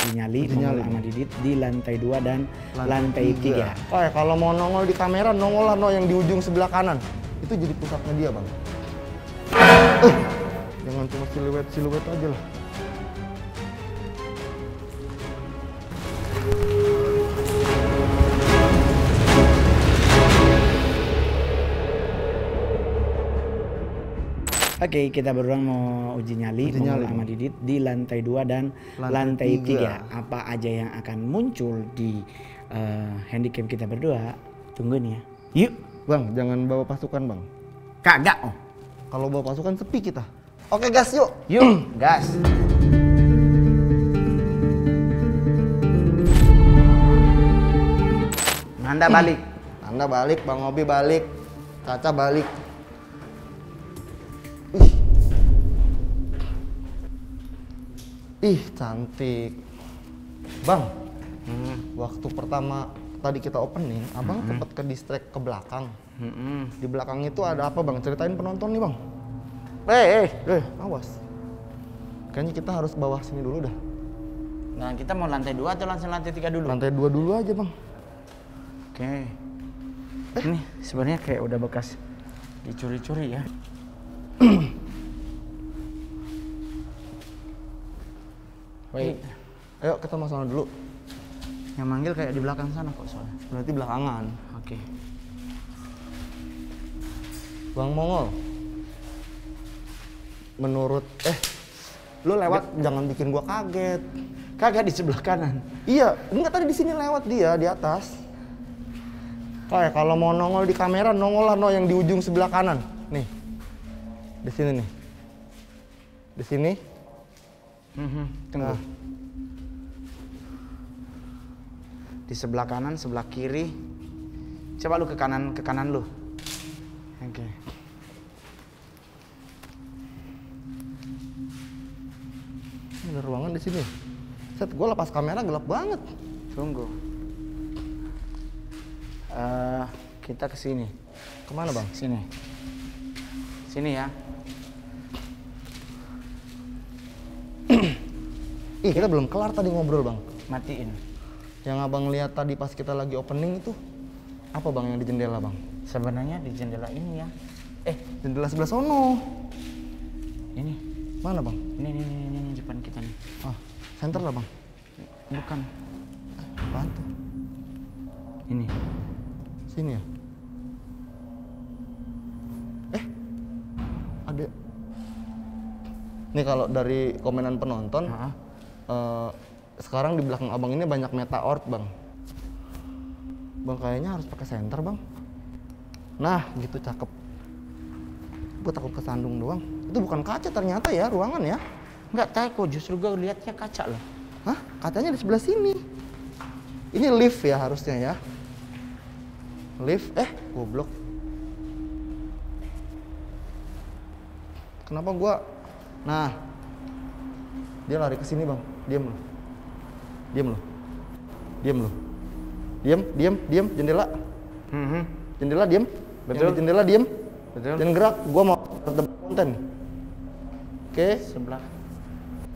Uji nyali sama Didit di lantai 2 dan lantai 3. Kalau mau nongol di kamera, nongol lah yang di ujung sebelah kanan. Itu jadi pusatnya dia, Bang. Jangan cuma siluet aja lah. Oke, kita berdua mau uji nyali sama Didit di lantai 2 dan lantai 3. Apa aja yang akan muncul di handycam kita berdua? Tungguin ya. Yuk. Bang, jangan bawa pasukan, Bang. Kagak. Oh. Kalau bawa pasukan sepi kita. Oke, gas yuk. Yuk, gas. Nanda balik. Nanda balik, Bang Obi balik. Caca balik. Ih, cantik. Bang, waktu pertama tadi kita opening, abang cepet ke distract ke belakang. Di belakang itu ada apa, Bang? Ceritain penonton nih, Bang. Awas. Kayaknya kita harus bawah sini dulu dah. Nah, kita mau lantai 2 atau langsung lantai 3 dulu? Lantai 2 dulu aja, Bang. Oke. Ini sebenarnya kayak udah bekas dicuri-curi ya. Baik. Ayo kita masuk sana dulu. Yang manggil kayak di belakang sana kok soalnya. Berarti belakangan. Oke. Bang Mongol. Menurut lu lewat jangan bikin gua kaget. Kagak di sebelah kanan. Iya, enggak tadi di sini lewat dia di atas. Kalau mau nongol di kamera, nongol lah yang di ujung sebelah kanan. Nih. Di sini nih. Di sini. Tunggu. Nah. Di sebelah kanan, sebelah kiri. Coba lu ke kanan lu. Oke. Ada ruangan di sini. Set, gue lepas kamera gelap banget. Tunggu. Kita ke sini. Kemana, Bang? Sini. Sini ya. Ih, kita belum kelar tadi ngobrol, Bang. Matiin. Yang abang lihat tadi pas kita lagi opening itu apa, Bang, yang di jendela, Bang? Sebenarnya di jendela ini ya. Jendela sebelah sono. Ini. Mana, Bang? Ini depan kita nih. Ah, center lah, Bang. Bukan. Apaan tuh? Ini. Sini ya? Ada. Nih kalau dari komenan penonton, sekarang di belakang abang ini banyak meta orb, Bang. Bang, kayaknya harus pakai center, Bang. Nah, gitu cakep. Gue takut kesandung doang. Itu bukan kaca ternyata ya, ruangan ya. Nggak tahu, justru gue lihatnya kaca loh. Hah? Kacanya di sebelah sini. Ini lift ya harusnya ya. Lift, goblok. Kenapa gua? Nah, dia lari ke sini, Bang. Diam lu. Diam, jendela. Jendela diam. Betul. Yang di jendela diam. Betul. Jangan gerak, gua mau tetap konten. Oke.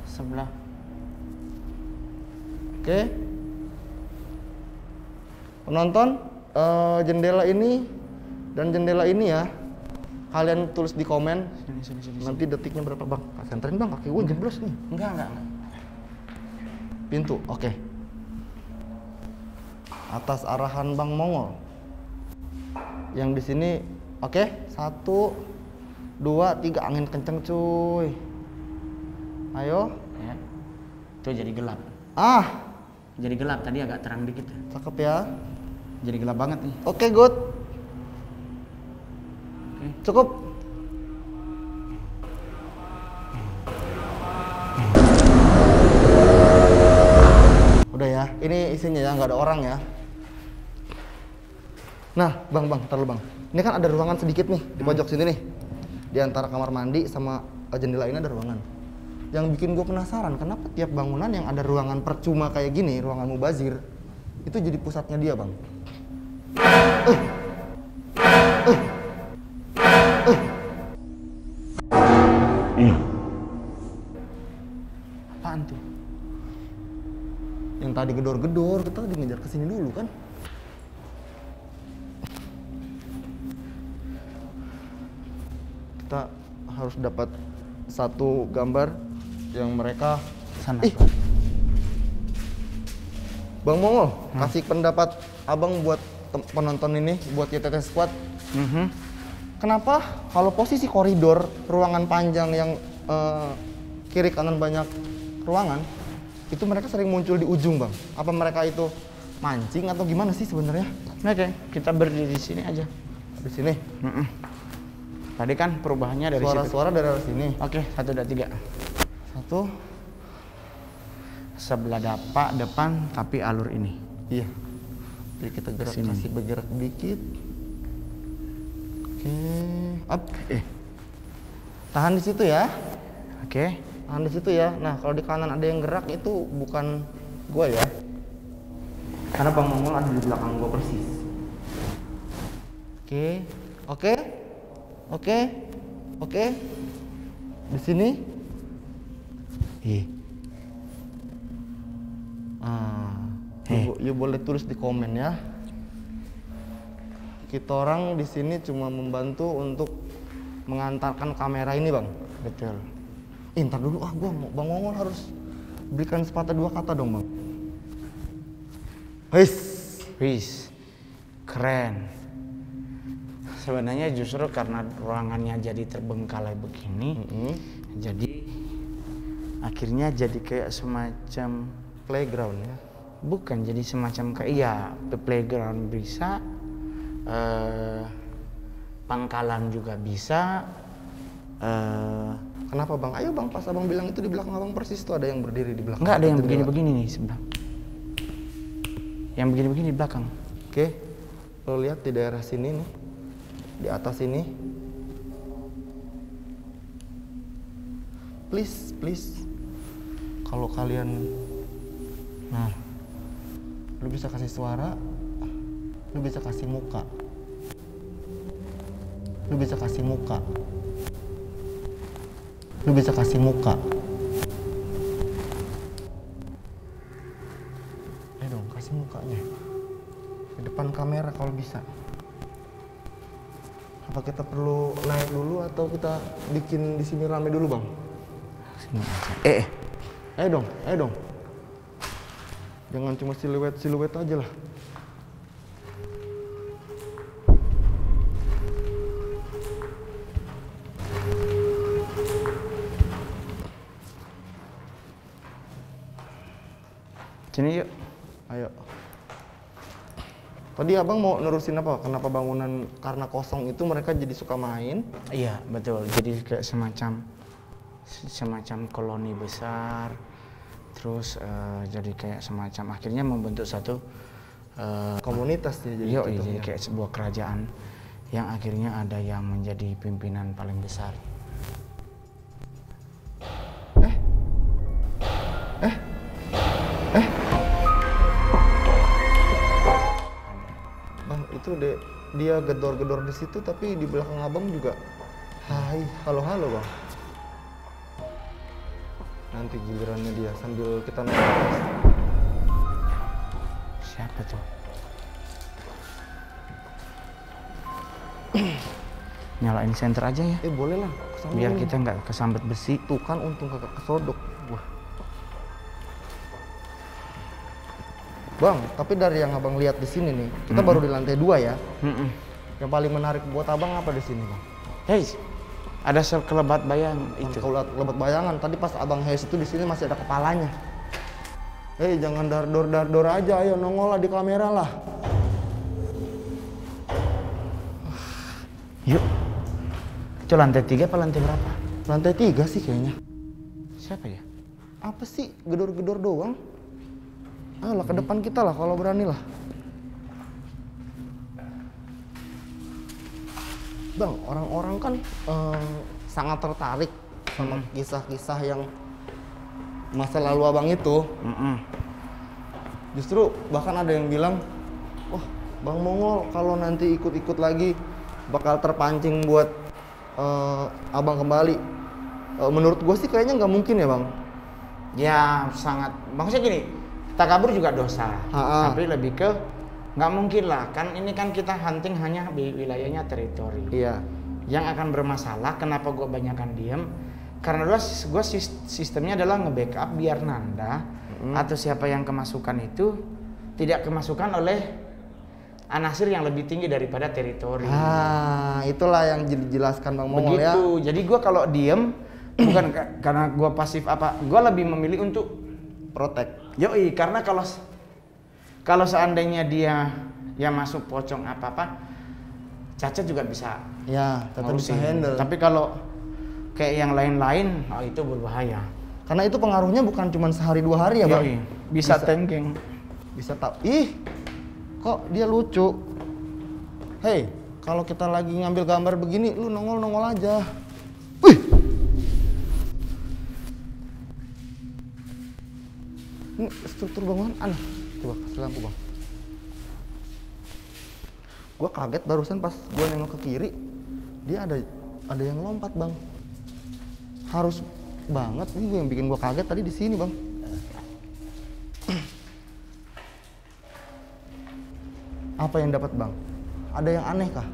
Sebelah. Oke. Penonton, jendela ini dan jendela ini ya, kalian tulis di komen. Sini. Nanti detiknya berapa, Bang? Senterin, Bang, kaki gue jeblos nih. Enggak. Pintu, oke. Atas arahan Bang Mongol. Yang di sini, oke. 1, 2, 3, angin kenceng cuy. Ayo. Ya. Tuh jadi gelap. Jadi gelap, tadi agak terang dikit. Cakep ya. Jadi gelap banget nih. Oke, good. Cukup. Udah ya, ini isinya ya, nggak ada orang ya. Nah, Bang, ntar lu, Bang. Ini kan ada ruangan sedikit nih, di pojok sini nih. Di antara kamar mandi sama jendela ini ada ruangan. Yang bikin gue penasaran, kenapa tiap bangunan yang ada ruangan percuma kayak gini, ruangan mubazir, itu jadi pusatnya dia, Bang. Apaan tuh? digedor-gedor, kita tadi ngejar ke sini dulu kan. Kita harus dapat satu gambar yang mereka sana. Bang Mongol, kasih pendapat abang buat penonton ini, buat YTT Squad. Kenapa kalau posisi koridor ruangan panjang yang kiri kanan banyak ruangan, itu mereka sering muncul di ujung, Bang? Apa mereka itu mancing atau gimana sih sebenarnya? Oke, kita berdiri di sini aja. Di sini. Tadi kan perubahannya dari suara-suara dari arah sini. Oke, 1, 2, 3. 1. Sebelah depan tapi alur ini. Iya. Jadi kita kasih bergerak dikit. Oke. Up. Tahan di situ ya. Oke. Tahan di situ ya. Nah, kalau di kanan ada yang gerak itu bukan gua ya. Karena Bang Mongol ada di belakang gua persis. Oke. Di sini. You boleh tulis di komen ya. Kita orang di sini cuma membantu untuk mengantarkan kamera ini, Bang. Betul. Ntar dulu, gua mau Bang Mongol harus berikan sepatah dua kata dong, Bang. Wis. Keren. Sebenarnya justru karena ruangannya jadi terbengkalai begini, jadi akhirnya jadi kayak semacam playground ya. Bukan, jadi semacam kayak playground bisa, pangkalan juga bisa. Kenapa, Bang? Ayo, Bang, pas abang bilang itu di belakang abang persis tuh ada yang berdiri di belakang. Enggak, ada yang begini-begini nih sebelah. Yang begini-begini di belakang. Oke, lo lihat di daerah sini nih, di atas ini. Please, kalau kalian, nah, lu bisa kasih suara, lu bisa kasih muka, lu bisa kasih muka. Ayo dong, kasih mukanya di depan kamera kalau bisa. Apa kita perlu naik dulu atau kita bikin di sini rame dulu, Bang? Sini aja. Ayo dong. Jangan cuma siluet aja lah. Sini yuk. Ayo. Tadi abang mau nerusin apa? Kenapa bangunan karena kosong itu mereka jadi suka main? Iya, betul. Jadi kayak semacam koloni besar. Terus jadi kayak semacam akhirnya membentuk satu komunitas ya, jadi jadi kayak sebuah kerajaan yang akhirnya ada yang menjadi pimpinan paling besar. Bang, itu dia gedor-gedor di situ, tapi di belakang abang juga hai, halo Bang. Nanti gilirannya dia sambil kita nonton. Siapa tuh? Nyalain senter aja ya. Boleh lah. Biar kita nggak kesambet besi. Tuh kan untung kakak kesodok. Wah. Bang, tapi dari yang abang lihat di sini nih, kita baru di lantai 2 ya. Yang paling menarik buat abang apa di sini, Bang? Ada sekelebat bayang itu. Sekelebat bayangan. Tadi pas abang itu di sini masih ada kepalanya. Jangan dar-dor aja, ayo nongol lah di kamera lah. Yuk. Itu lantai 3 apa lantai berapa? Lantai 3 sih kayaknya. Siapa ya? Apa sih? Gedor-gedor doang. Ayolah ke depan kita lah kalau berani lah. Bang, orang-orang kan sangat tertarik sama kisah-kisah yang masa lalu abang itu. Justru bahkan ada yang bilang, wah Bang Mongol kalau nanti ikut-ikut lagi bakal terpancing buat abang kembali. Menurut gue sih kayaknya nggak mungkin ya, Bang. Ya sangat, maksudnya gini, takabur juga dosa. Tapi lebih ke nggak mungkin lah, kan ini kan kita hunting hanya di wilayahnya teritori. Iya. Yang akan bermasalah kenapa gue banyakan diem, karena gue sistemnya adalah nge-backup biar Nanda atau siapa yang kemasukan itu tidak kemasukan oleh anasir yang lebih tinggi daripada teritori. Itulah yang dijelaskan Bang Mongol ya. Begitu. Jadi gue kalau diem bukan karena gue pasif apa, gue lebih memilih untuk Protect. Yoi, karena kalau seandainya dia yang masuk pocong apa-apa, Caca juga bisa tetap bisa handle. Tapi kalau kayak yang lain-lain, itu berbahaya. Karena itu pengaruhnya bukan cuma sehari 2 hari ya, Bang. Yoi, bisa tanking. Bisa kok dia lucu. Hei, kalau kita lagi ngambil gambar begini, lu nongol-nongol aja. Wih. Ini struktur bangunan aneh. Coba kasih lampu, Bang. Gua kaget barusan pas gua nengok ke kiri, dia ada yang lompat, Bang. Harus banget, ini yang bikin gua kaget tadi di sini, Bang. Apa yang dapat, Bang? Ada yang aneh kah?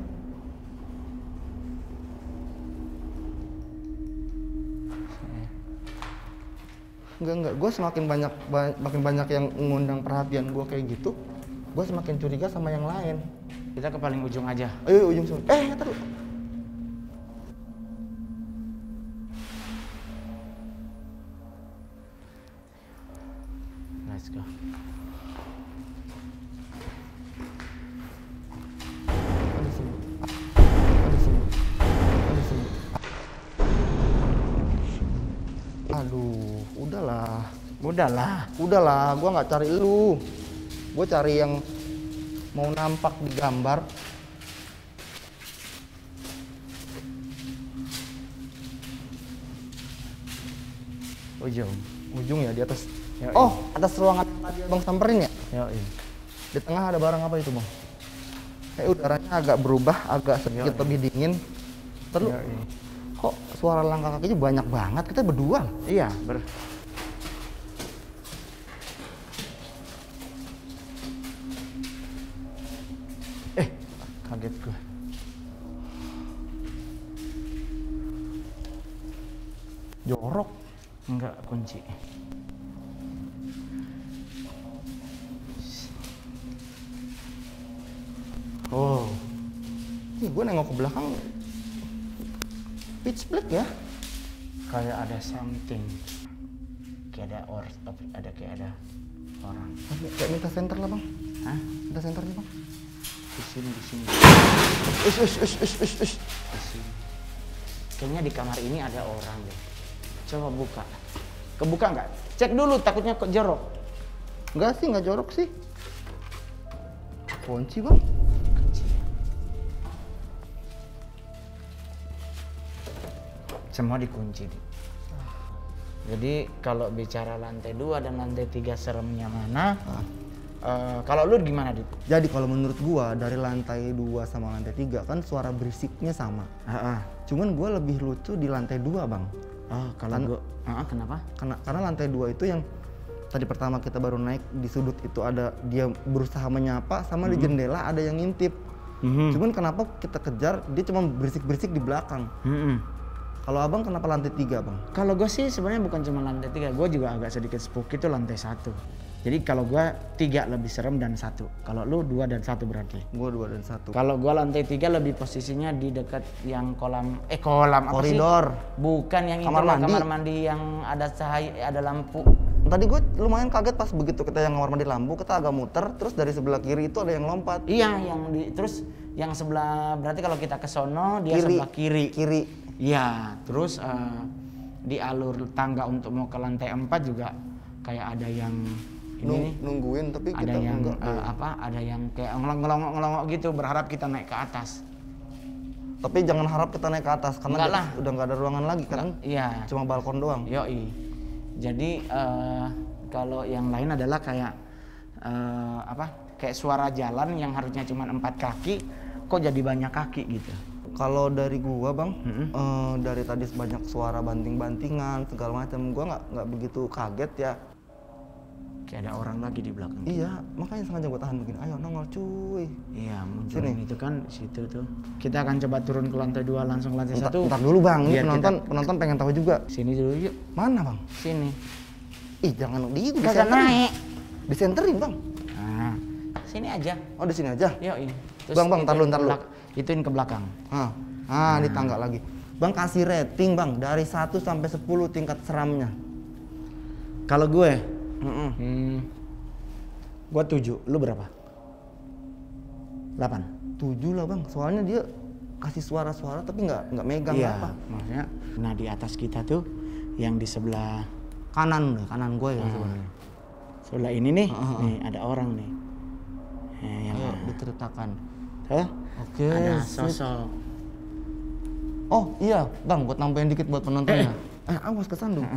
Enggak. Gue semakin banyak yang mengundang perhatian gue kayak gitu, gue semakin curiga sama yang lain. Kita ke paling ujung aja. Ayo ujung sana. Taruh. Let's go. Aduh, udahlah. Gua nggak cari lu. Gua cari yang mau nampak di gambar. Ujung ya di atas. Yoi. Oh, atas ruangan yang tadi Bang samperin ya? Yoi. Di tengah ada barang apa itu, Bang? Udaranya agak berubah, agak sedikit lebih dingin. Terus kok suara langkah kakinya banyak banget, kita berdua. Iya, kaget gue. Jorok. Enggak, kunci. Oh. Gue nengok ke belakang. Pitch black ya? Kayak ada something. Kayak ada orang. Kayak minta center lah, Bang. Hah? Minta centernya, Bang. Di sini. Ush. Di sini. Kayaknya di kamar ini ada orang deh. Coba buka. Kebuka nggak? Cek dulu, takutnya kok jorok. Enggak sih, nggak jorok sih. Kunci, Bang. Semua dikunci. Jadi kalau bicara lantai 2 dan lantai 3 seremnya mana? Kalau lu gimana, Dit? Jadi kalau menurut gua dari lantai 2 sama lantai 3 kan suara berisiknya sama. Cuman gua lebih lucu di lantai 2, Bang. Kalau gua kenapa? Karena lantai 2 itu yang tadi pertama kita baru naik, di sudut itu ada dia berusaha menyapa, sama di jendela ada yang ngintip. Cuman kenapa kita kejar, dia cuma berisik-berisik di belakang. Kalau Abang kenapa lantai 3, Bang? Kalau gue sih sebenarnya bukan cuma lantai 3, gue juga agak sedikit spooky itu lantai 1. Jadi kalau gue 3 lebih serem dan 1. Kalau lu 2 dan 1 berarti? Gue 2 dan 1. Kalau gue lantai 3 lebih posisinya di dekat yang kolam apa koridor. Sih? Bukan yang kamar mandi yang ada cahaya, ada lampu. Tadi gue lumayan kaget pas begitu kita yang kamar mandi lampu, kita agak muter, terus dari sebelah kiri itu ada yang lompat. Iya, terus yang sebelah, berarti kalau kita ke sono dia sebelah kiri. Iya, terus di alur tangga untuk mau ke lantai 4 juga kayak ada yang nungguin, tapi ada kita yang enggak. Ada yang kayak ngelongok gitu berharap kita naik ke atas. Tapi jangan harap kita naik ke atas karena udah nggak ada ruangan lagi kan? Iya. Cuma balkon doang. Yoi. Jadi kalau yang lain adalah kayak kayak suara jalan yang harusnya cuma 4 kaki, kok jadi banyak kaki gitu. Kalau dari gua, Bang, dari tadi banyak suara banting-bantingan segala macam, gua nggak begitu kaget ya. Kayak ada orang lagi di belakang. Iya, makanya sengaja gue tahan begini. Ayo nongol cuy. Iya, munculin itu kan situ tuh. Kita akan coba turun ke lantai 2 langsung lantai 1. Ntar dulu bang, ini penonton pengen tahu juga. Sini dulu yuk. Mana bang? Sini. Ih jangan di itu. Kagak naik. Disenterin bang. Nah, sini aja. Oh di sini aja. Yuk ini. Bang ntar dulu. Ituin ke belakang. Di tangga lagi. Bang kasih rating bang dari 1 sampai 10 tingkat seramnya. Kalau gue, gue 7. Lu berapa? 8. 7 lah bang. Soalnya dia kasih suara-suara tapi nggak megang apa. Maksudnya, nah di atas kita tuh yang di sebelah kanan gue ya sebenarnya. Sebelah ini nih, nih ada orang nih. Yang diceritakan. Oke. Ada sosok. Oh iya, bang, buat nambahin dikit buat penontonnya. Awas kesandung.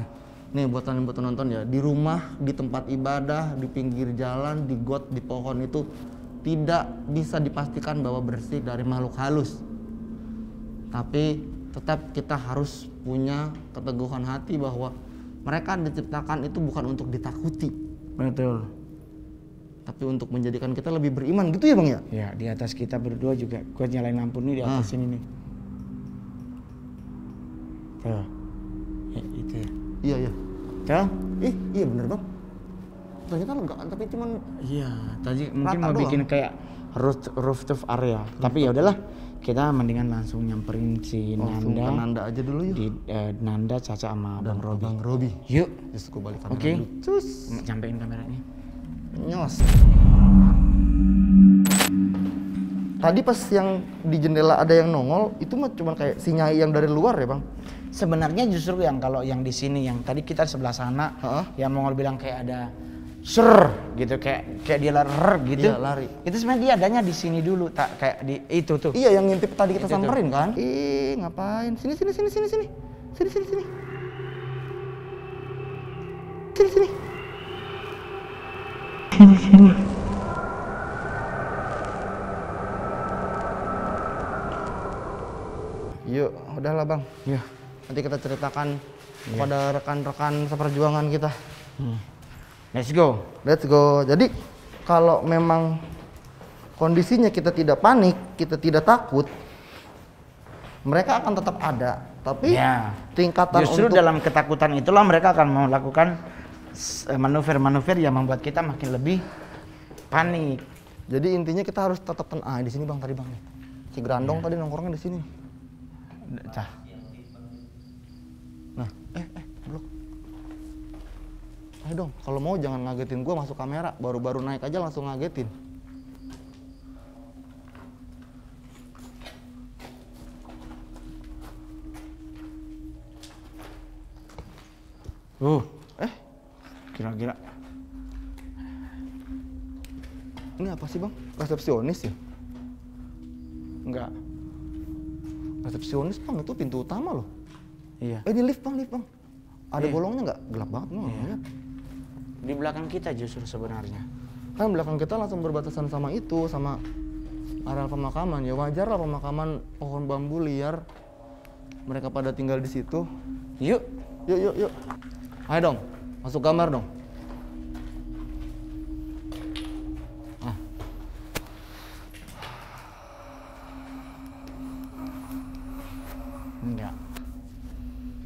Nih buat penonton ya, di rumah, di tempat ibadah, di pinggir jalan, di got, di pohon itu tidak bisa dipastikan bahwa bersih dari makhluk halus. Tapi tetap kita harus punya keteguhan hati bahwa mereka diciptakan itu bukan untuk ditakuti. Betul. Tapi untuk menjadikan kita lebih beriman gitu ya bang ya? Ya, di atas kita berdua juga. Gue nyalain lampu nih di atas sini nih. Tuh. Itu ya. Iya. Tuh. Iya bener bang. Ternyata enggak, tapi cuman. Iya, tadi mungkin mau bikin kayak rooftop area. Tapi ya udahlah, kita mendingan langsung nyamperin si Nanda. Nanda aja dulu yuk. Di Nanda, Caca sama Bang Robi. Bang Robi. Yuk. Terus gue balik kamera. Oke. Cus. Sampein kameranya. Nyos. Tadi pas yang di jendela ada yang nongol, itu mah cuma kayak si Nyai yang dari luar ya bang? Sebenarnya justru yang kalau yang di sini, yang tadi kita sebelah sana, yang Mongol bilang kayak ada ser gitu, kayak dia lari gitu. Iya, lari. Itu sebenarnya dia adanya di sini dulu, tak kayak di itu tuh. Iya, yang ngintip tadi kita itu samperin tuh. kan? Ngapain? Sini. Sini. Yuk, udahlah bang. Iya. Nanti kita ceritakan kepada rekan-rekan seperjuangan kita. Let's go. Jadi kalau memang kondisinya kita tidak panik, kita tidak takut, mereka akan tetap ada. Tapi tingkatan justru dalam ketakutan itulah mereka akan melakukan manuver-manuver yang membuat kita makin lebih panik. Jadi intinya kita harus tetap tenang. Di sini bang tadi bang nih. Si Grandong tadi nongkrongnya di sini. Nah, blok. Ayo dong, kalau mau jangan ngagetin gue masuk kamera. Baru-baru naik aja langsung ngagetin. Kira-kira. Ini apa sih bang? Resepsionis ya? Enggak. Resepsionis bang, itu pintu utama loh. Iya. Ini lift bang. Ada bolongnya nggak? Gelap banget bang. Iya. Di belakang kita justru sebenarnya. Kan belakang kita langsung berbatasan sama itu, sama areal pemakaman. Ya wajar lah pemakaman pohon bambu liar. Mereka pada tinggal di situ. Yuk. Ayo dong, masuk kamar dong. Enggak.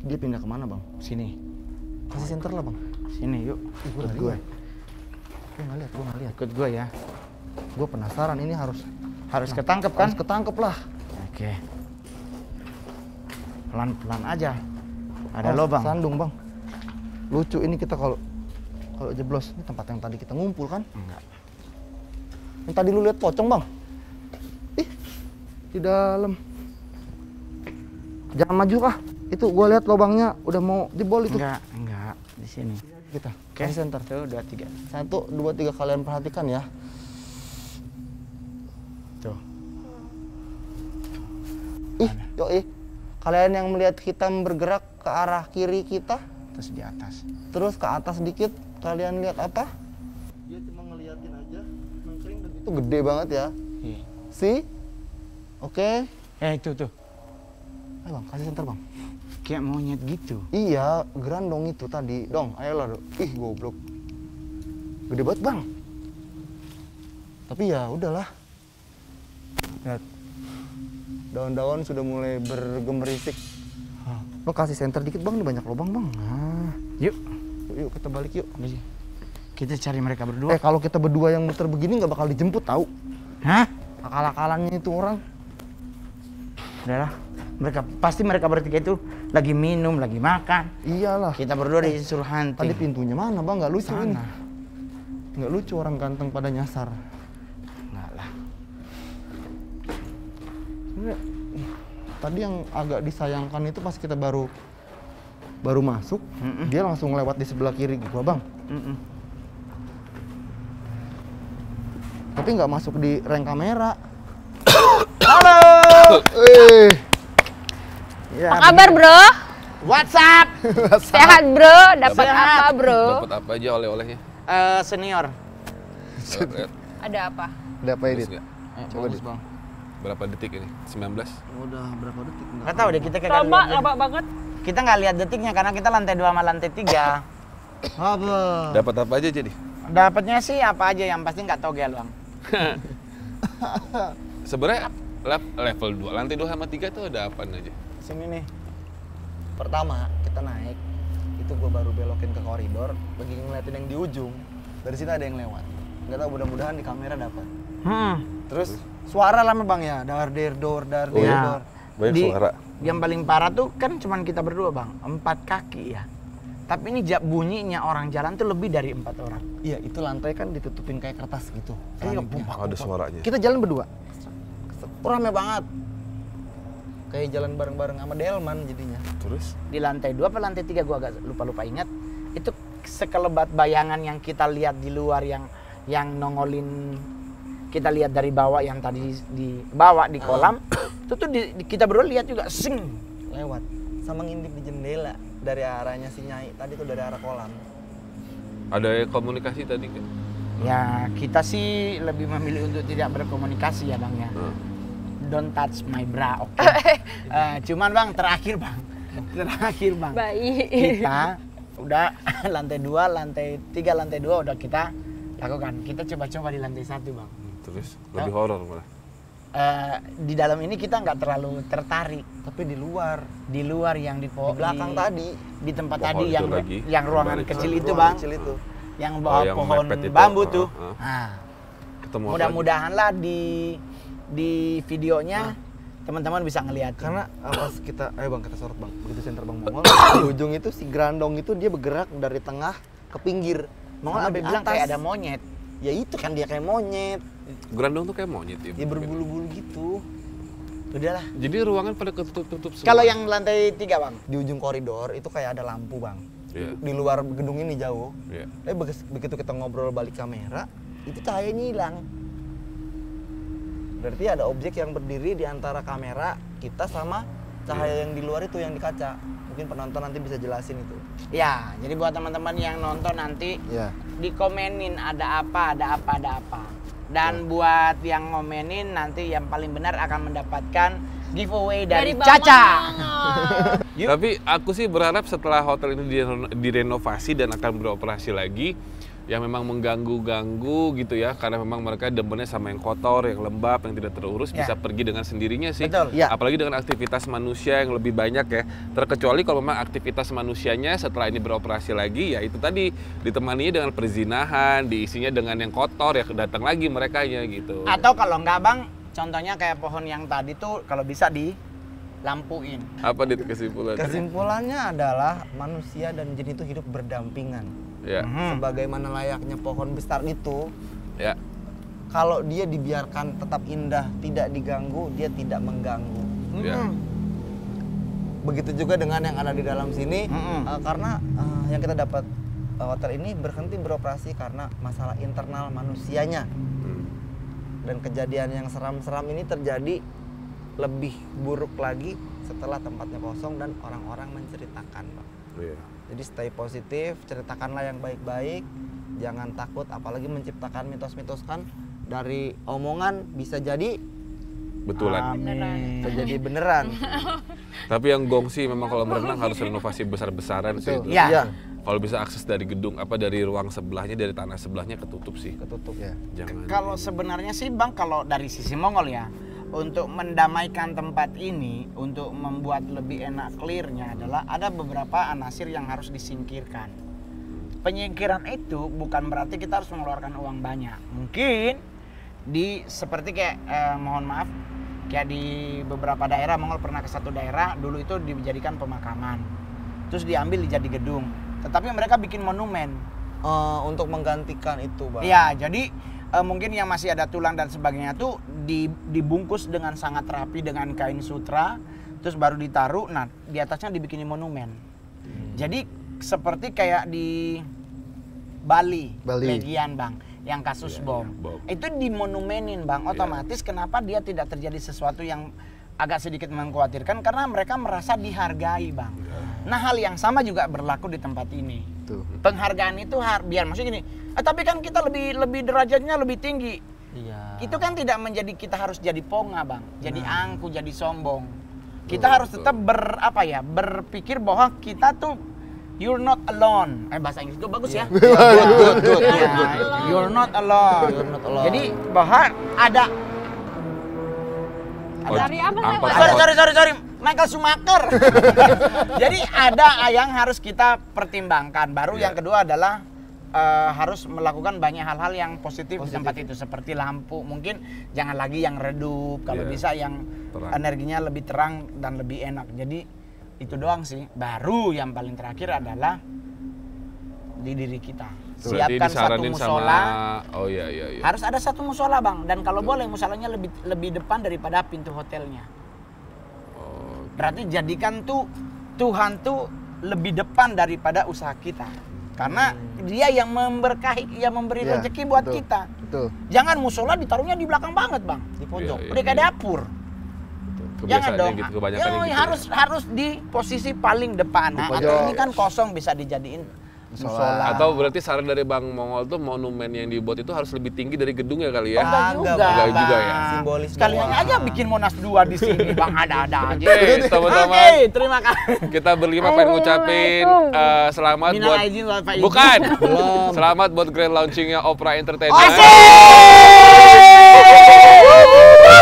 Dia pindah kemana bang? Sini. Kasih center lah bang. Sini yuk. Ikut gue. Gue nggak lihat. Ikut gue ya. Gue penasaran ini harus ketangkep kan? Harus ketangkep lah. Oke. Pelan-pelan aja. Ada lubang. Sandung bang. Lucu ini kita kalau jeblos. Ini tempat yang tadi kita ngumpul kan? Enggak. Yang tadi lu lihat pocong bang? Di dalam. Jangan maju kah? Itu gue lihat lubangnya udah mau jebol itu. Enggak. Di sini. Kita. Oke. Center. 1, 2, 3. 1, 2, 3 kalian perhatikan ya. Tuh. Kalian yang melihat hitam bergerak ke arah kiri kita, Terus di atas. terus ke atas dikit, kalian lihat apa? Dia cuma ngeliatin aja, nangkring dan itu gede banget ya. Iya. See? Oke. Itu tuh. Ayo bang, kasih center bang. Kayak monyet gitu. Iya, Grandong itu tadi. Dong, ayolah dong. Goblok. Gede banget bang. Tapi ya udahlah. Lihat. Daun-daun sudah mulai bergemerisik. Lo kasih senter dikit bang, ini banyak lubang bang. Nah. Yuk. Yuk kita balik yuk. Kita cari mereka berdua. Kalau kita berdua yang muter begini nggak bakal dijemput tahu. Hah? Akal-akalannya itu orang. Udahlah. Mereka bertiga itu lagi minum, lagi makan. Iyalah. Kita berdua disuruh hunting. Tadi pintunya mana bang? Nggak lucu Sana. ini. Nggak lucu orang ganteng pada nyasar. Enggak lah. Tadi yang agak disayangkan itu pas kita baru masuk, dia langsung lewat di sebelah kiri gua bang. Tapi nggak masuk di rank kamera. Halo. Apa kabar bro? WhatsApp. Sehat bro? Dapat apa bro? Dapat apa aja oleh-olehnya? Senior. Ada apa? Ada apa ini? Coba deh bang. Berapa detik ini? 19? Udah berapa detik? Nggak tahu deh kita kayak Lama banget. Kita nggak lihat detiknya karena kita lantai 2 sama lantai 3. Apa? Dapat apa aja jadi? Dapatnya sih apa aja yang pasti nggak togel bang. Sebenarnya level 2, lantai 2 sama 3 tuh ada apa aja? Sini nih. Pertama kita naik, itu gua baru belokin ke koridor, lagi ngeliatin yang di ujung. Dari sini ada yang lewat. Nggak tahu, mudah-mudahan di kamera dapat. Terus suara lama bang ya, dar-der-dor. Banyak suara. Yang paling parah tuh kan cuman kita berdua bang, 4 kaki ya. Tapi ini bunyinya orang jalan tuh lebih dari 4 orang. Iya, itu lantai kan ditutupin kayak kertas gitu. Iya, Ada suaranya. Kita jalan berdua. Rame banget. Kayak jalan bareng-bareng sama Delman jadinya. Terus? Di lantai 2 apa lantai 3 gua agak lupa ingat. Itu sekelebat bayangan yang kita lihat di luar yang nongolin, kita lihat dari bawah yang tadi dibawa di kolam. Itu tuh kita berdua lihat juga sing Lewat sama ngintip di jendela dari arahnya si Nyai tadi tuh, dari arah kolam. Ada komunikasi tadi kan? ya. Kita sih lebih memilih untuk tidak berkomunikasi ya bang ya. Don't touch my bra, oke? Cuman bang, terakhir bang. Baik. Kita udah lantai 2, lantai 3, lantai 2 udah kita lakukan. Kita coba-coba di lantai 1 bang. Terus? Lebih horor malah. Di dalam ini kita nggak terlalu tertarik. Tapi di luar yang di belakang tadi, di tempat Pohon tadi itu lagi, yang ruangan balik kecil ruangan itu bang, kecil itu. yang bawah yang pohon mepet itu. bambu tuh. Ketemu apa lagi? Mudah-mudahan lah di videonya teman-teman bisa ngeliat. Karena pas kita, bang kita sorot bang, begitu center bang Mongol di ujung itu si Grandong itu dia bergerak dari tengah ke pinggir. Mongol sampai bilang kayak ada monyet. Ya itu kan dia kayak monyet. Grandong tuh kayak monyet ya? Dia berbulu-bulu gitu. Udahlah. Jadi ruangan pada ketutup semua? Kalau yang lantai 3 bang, Di ujung koridor itu kayak ada lampu bang. Iya. Di luar gedung ini jauh. Iya. Tapi begitu kita ngobrol balik kamera, itu cahayanya hilang. Berarti ada objek yang berdiri di antara kamera kita sama cahaya yang di luar itu, yang di kaca. Mungkin penonton nanti bisa jelasin itu. ya. Jadi buat teman-teman yang nonton nanti Iya. dikomenin ada apa. Dan buat yang ngomenin nanti yang paling benar akan mendapatkan giveaway dari Bang Caca. Mongol. Tapi aku sih berharap setelah hotel ini direnovasi dan akan beroperasi lagi, yang memang mengganggu gitu ya, karena memang mereka demennya sama yang kotor, yang lembab, yang tidak terurus, Ya. bisa pergi dengan sendirinya sih. Betul. Ya. Apalagi dengan aktivitas manusia yang lebih banyak ya. Terkecuali kalau memang aktivitas manusianya setelah ini beroperasi lagi, ya itu tadi ditemani dengan perzinahan, diisinya dengan yang kotor, ya datang lagi merekanya gitu. Atau kalau enggak bang, contohnya kayak pohon yang tadi tuh kalau bisa dilampuin. Apa kesimpulannya? Kesimpulannya adalah manusia dan jin itu hidup berdampingan. Ya. Sebagaimana layaknya pohon besar itu, Ya. kalau dia dibiarkan tetap indah, tidak diganggu, dia tidak mengganggu. Ya. Begitu juga dengan yang ada di dalam sini, Mm-mm. karena yang kita dapat, hotel ini berhenti beroperasi karena masalah internal manusianya. Dan kejadian yang seram-seram ini terjadi lebih buruk lagi setelah tempatnya kosong dan orang-orang menceritakan, Bang. Iya. Jadi stay positif, ceritakanlah yang baik-baik, jangan takut, apalagi menciptakan mitos-mitos kan dari omongan bisa jadi Betulan. Amin. bisa jadi beneran. Tapi yang gongsi memang kalau berenang harus renovasi besar-besaran sih itu. Ya. Iya. Kalau bisa akses dari gedung dari ruang sebelahnya, dari tanah sebelahnya ketutup sih. Ketutup ya. Jangan. Kalau sebenarnya sih Bang, kalau dari sisi Mongol ya, untuk mendamaikan tempat ini, untuk membuat lebih enak clearnya adalah ada beberapa anasir yang harus disingkirkan. Penyingkiran itu bukan berarti kita harus mengeluarkan uang banyak. Mungkin seperti kayak mohon maaf, kayak di beberapa daerah Mongol pernah ke satu daerah dulu itu dijadikan pemakaman, terus diambil jadi gedung, tetapi mereka bikin monumen Untuk menggantikan itu, Bang. ya. Jadi mungkin yang masih ada tulang dan sebagainya tuh dibungkus dengan sangat rapi dengan kain sutra, terus baru ditaruh. Nah, di atasnya dibikin monumen. Jadi seperti kayak di Bali. Legian Bang, yang kasus bom. Itu dimonumenin Bang, otomatis kenapa dia tidak terjadi sesuatu yang agak sedikit mengkhawatirkan, karena mereka merasa dihargai Bang. Nah, hal yang sama juga berlaku di tempat ini. Tuh. Penghargaan itu biar maksudnya gini, tapi kan kita lebih derajatnya lebih tinggi. Iya. Itu kan tidak menjadi kita harus jadi ponga Bang, jadi angku, jadi sombong. Kita harus tetap berpikir bahwa kita tuh you're not alone. Bahasa Inggris gue bagus ya. Good. You're not alone. You're not alone. Jadi bahwa ada Dari apa lewat? sorry Michael Schumacher. Jadi ada yang harus kita pertimbangkan. Baru yang kedua adalah harus melakukan banyak hal-hal yang positif di tempat itu, seperti lampu. Mungkin jangan lagi yang redup, kalau bisa yang energinya lebih terang dan lebih enak. Jadi itu doang sih. Baru yang paling terakhir adalah di diri kita. Siapkan satu musola. Iya. Harus ada satu musola Bang, dan kalau boleh musolanya lebih depan daripada pintu hotelnya. Berarti jadikan Tuhan tuh lebih depan daripada usaha kita. Karena dia yang memberkahi, yang memberi rezeki buat kita. Betul. Jangan musola ditaruhnya di belakang banget Bang, di pojok. Udah kayak dapur. Jangan dong. Gitu, kebanyakan harus di posisi paling depan. Nah, atau ini kan kosong, bisa dijadiin musola. Atau berarti saran dari Bang Mongol tuh monumen yang dibuat itu harus lebih tinggi dari gedungnya kali ya? Enggak juga ya. Simbolis. Sekalian aja bikin Monas 2 di sini Bang, ada aja. Teman-teman. Oke, terima kasih. Kita berlima pengen ngucapin selamat Minal buat aidin wal faizin. bukan. Selamat buat grand launchingnya Opera Entertainment.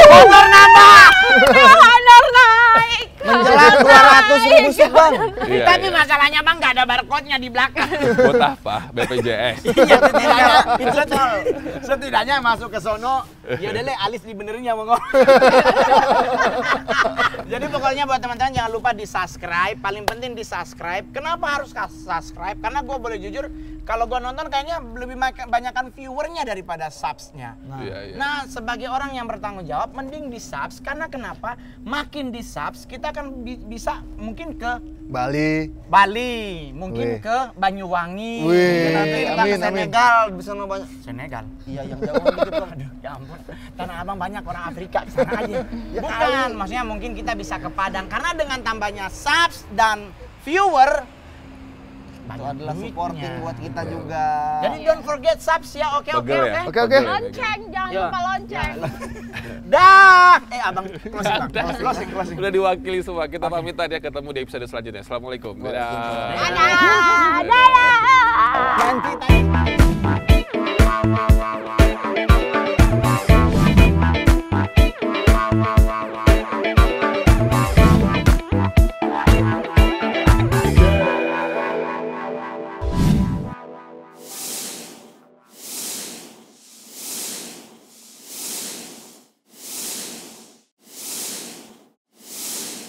Honor nambah. Honor naik. Menjelang 200.000 sub, Bang. Iya, Tapi iya. masalahnya Bang nggak ada barcode-nya di belakang. Buat apa? BPJS. Iya, setidaknya masuk ke sono, ya udah alis dibenerin ya Mongol. Jadi pokoknya buat teman-teman jangan lupa di subscribe, paling penting di subscribe. Kenapa harus subscribe? Karena gue boleh jujur, kalau gue nonton kayaknya lebih banyakkan viewernya daripada subsnya. Nah, sebagai orang yang bertanggung jawab, mending di subs. Karena kenapa? Makin di subs, kita akan bisa mungkin ke Bali, mungkin ke Banyuwangi, nanti kita ke Senegal, bisa banyak. Senegal? Iya, yang jauh dikit Bang. Aduh, ya ampun. Tanah Abang banyak orang Afrika di sana aja. Bukan, maksudnya mungkin kita bisa ke Padang. Karena dengan tambahnya subs dan viewer, Itu adalah supporting buat kita juga. Jadi don't forget subs ya, oke. Lonceng, jangan lupa lonceng. Dah. Abang closing. Udah diwakili semua. Kita pamitan ya, ketemu di episode selanjutnya. Assalamualaikum. Dadah. Dadah. Nanti tanya.